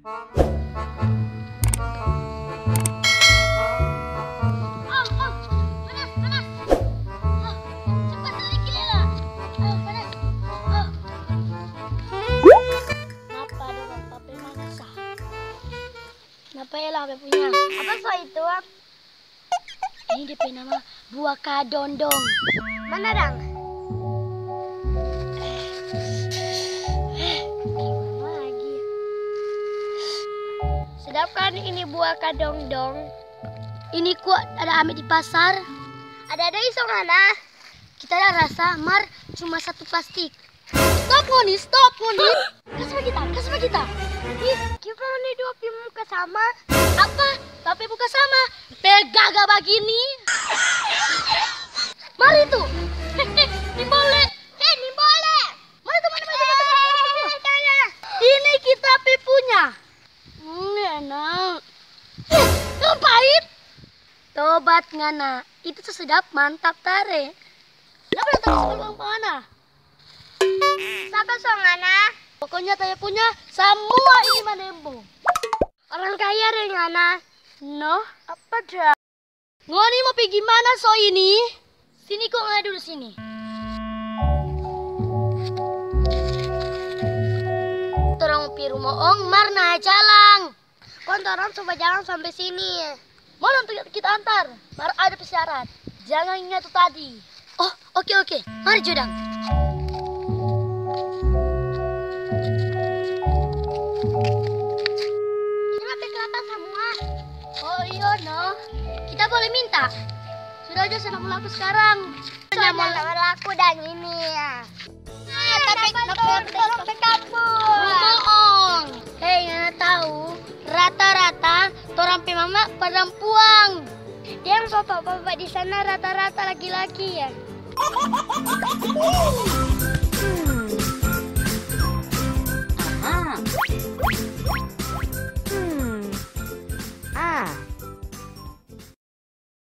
Kenapa ya lah punya? Apa soal itu? Ini DP nama buah kadondong. Mana dang? Lagi. Sedap kan ini buah kadondong? Ini kuat ada ambil di pasar. Ada isong ana. Kita ada rasa mar cuma satu plastik. Stop ngoni. Kasih kita. Ih, kita nih dua muka sama. Apa? Tapi bukan sama. Pegaga begini. Mari tuh. Ini boleh. Ini boleh. Mari teman. Ini kita punya. Enak. Pahit. Tobat ngana. Itu tuh sedap, mantap tare. Kenapa yang tadi sebelum mana? Siapa songana? Pokoknya saya punya semua ini manembo. Orang kaya deh ngana. No, apa dah? Ngoni mau pergi mana so ini? Sini kok nggak dulu sini. Torang mau pi rumah ong marna jalan. Kontoran coba jalan sampai sini. Mau untuk kita antar. Mar ada persyarat. Jangan ingat tuh tadi. Oh, oke. Mari Jodang. Oh iya no, kita boleh minta. Sudah aja senang laku sekarang. Senang laku dan ini ya. Tapi tolong ke kampung. Hei, nggak tahu. Rata-rata torang pe mama perempuan. Yang bapak-bapak di sana rata-rata laki-laki ya.